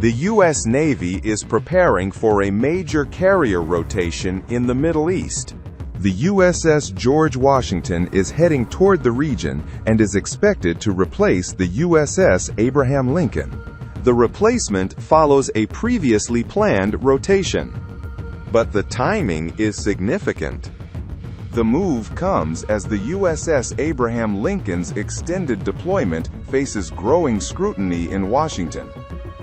The U.S. Navy is preparing for a major carrier rotation in the Middle East. The USS George Washington is heading toward the region and is expected to replace the USS Abraham Lincoln. The replacement follows a previously planned rotation. But the timing is significant. The move comes as the USS Abraham Lincoln's extended deployment faces growing scrutiny in Washington.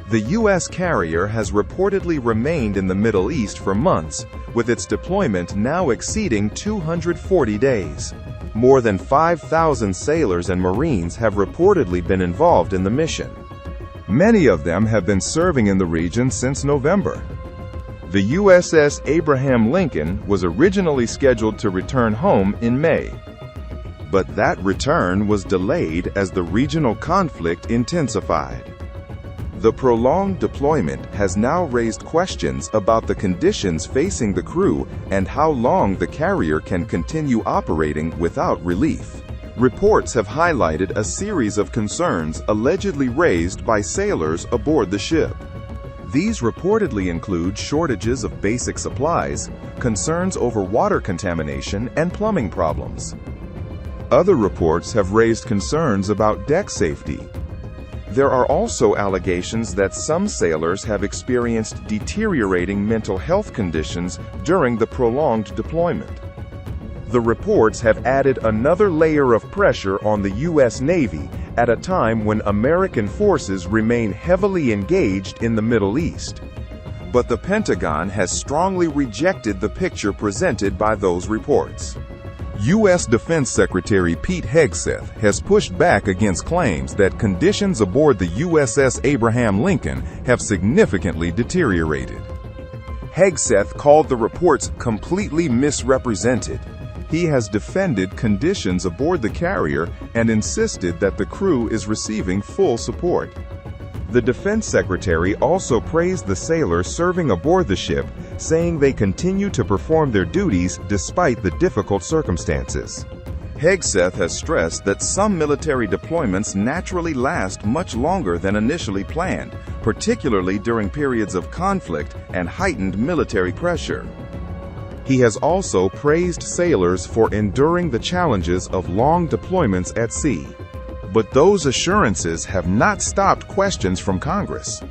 The U.S. carrier has reportedly remained in the Middle East for months, with its deployment now exceeding 240 days. More than 5,000 sailors and Marines have reportedly been involved in the mission. Many of them have been serving in the region since November. The USS Abraham Lincoln was originally scheduled to return home in May. But that return was delayed as the regional conflict intensified. The prolonged deployment has now raised questions about the conditions facing the crew and how long the carrier can continue operating without relief. Reports have highlighted a series of concerns allegedly raised by sailors aboard the ship. These reportedly include shortages of basic supplies, concerns over water contamination, and plumbing problems. Other reports have raised concerns about deck safety. There are also allegations that some sailors have experienced deteriorating mental health conditions during the prolonged deployment. The reports have added another layer of pressure on the U.S. Navy at a time when American forces remain heavily engaged in the Middle East. But the Pentagon has strongly rejected the picture presented by those reports. U.S. Defense Secretary Pete Hegseth has pushed back against claims that conditions aboard the USS Abraham Lincoln have significantly deteriorated. Hegseth called the reports completely misrepresented. He has defended conditions aboard the carrier and insisted that the crew is receiving full support. The Defense Secretary also praised the sailors serving aboard the ship, saying they continue to perform their duties despite the difficult circumstances. Hegseth has stressed that some military deployments naturally last much longer than initially planned, particularly during periods of conflict and heightened military pressure. He has also praised sailors for enduring the challenges of long deployments at sea. But those assurances have not stopped questions from Congress.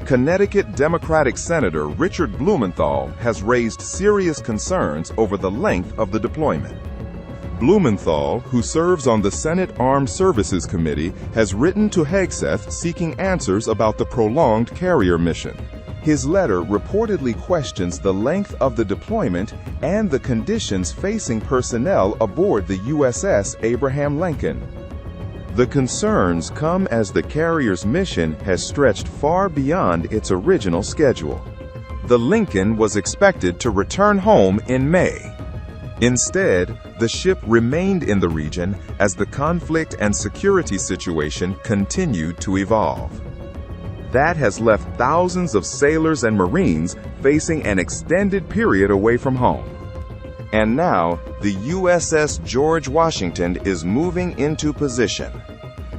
Connecticut Democratic Senator Richard Blumenthal has raised serious concerns over the length of the deployment. Blumenthal, who serves on the Senate Armed Services Committee, has written to Hegseth seeking answers about the prolonged carrier mission. His letter reportedly questions the length of the deployment and the conditions facing personnel aboard the USS Abraham Lincoln. The concerns come as the carrier's mission has stretched far beyond its original schedule. The Lincoln was expected to return home in May. Instead, the ship remained in the region as the conflict and security situation continued to evolve. That has left thousands of sailors and Marines facing an extended period away from home. And now, the USS George Washington is moving into position.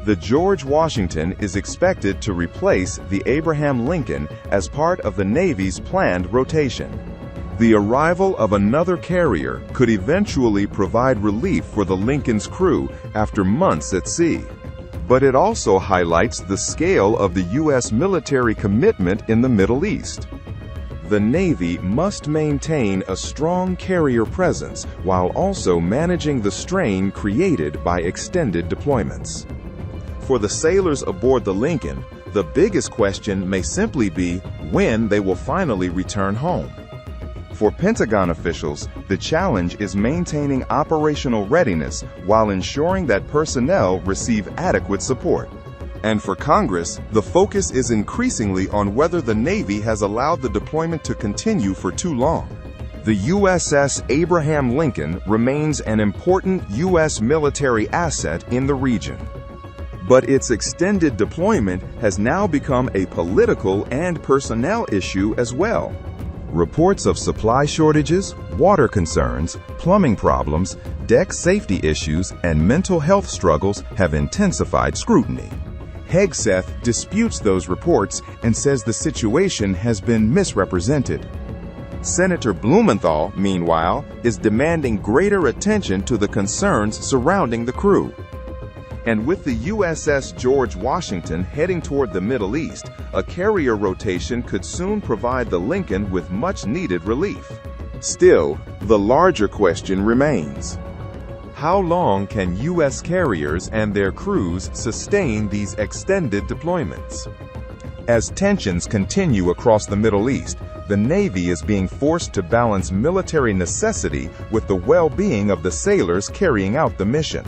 The George Washington is expected to replace the Abraham Lincoln as part of the Navy's planned rotation. The arrival of another carrier could eventually provide relief for the Lincoln's crew after months at sea. But it also highlights the scale of the U.S. military commitment in the Middle East. The Navy must maintain a strong carrier presence while also managing the strain created by extended deployments. For the sailors aboard the Lincoln, the biggest question may simply be when they will finally return home. For Pentagon officials, the challenge is maintaining operational readiness while ensuring that personnel receive adequate support. And for Congress, the focus is increasingly on whether the Navy has allowed the deployment to continue for too long. The USS Abraham Lincoln remains an important U.S. military asset in the region. But its extended deployment has now become a political and personnel issue as well. Reports of supply shortages, water concerns, plumbing problems, deck safety issues, and mental health struggles have intensified scrutiny. Hegseth disputes those reports and says the situation has been misrepresented. Senator Blumenthal, meanwhile, is demanding greater attention to the concerns surrounding the crew. And with the USS George Washington heading toward the Middle East, a carrier rotation could soon provide the Lincoln with much-needed relief. Still, the larger question remains. How long can U.S. carriers and their crews sustain these extended deployments? As tensions continue across the Middle East, the Navy is being forced to balance military necessity with the well-being of the sailors carrying out the mission.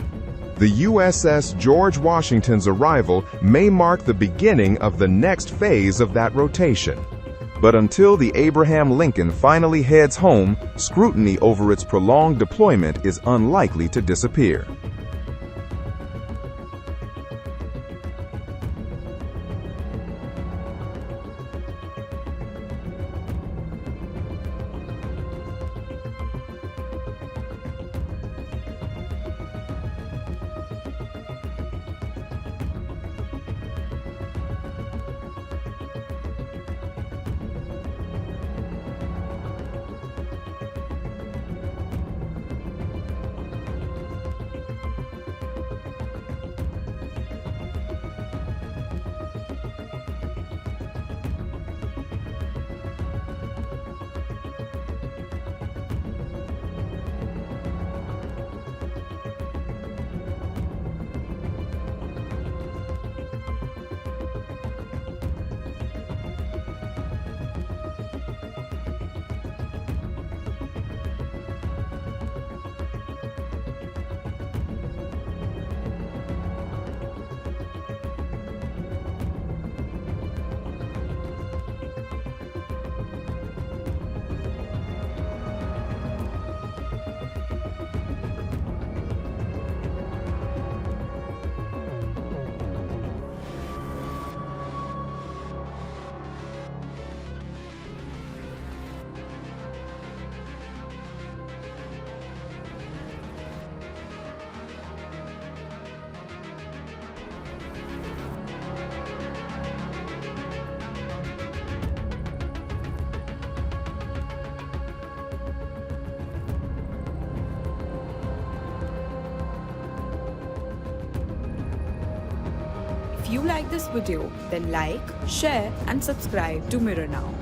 The USS George Washington's arrival may mark the beginning of the next phase of that rotation. But until the Abraham Lincoln finally heads home, scrutiny over its prolonged deployment is unlikely to disappear. If you like this video, then like, share and subscribe to Mirror Now.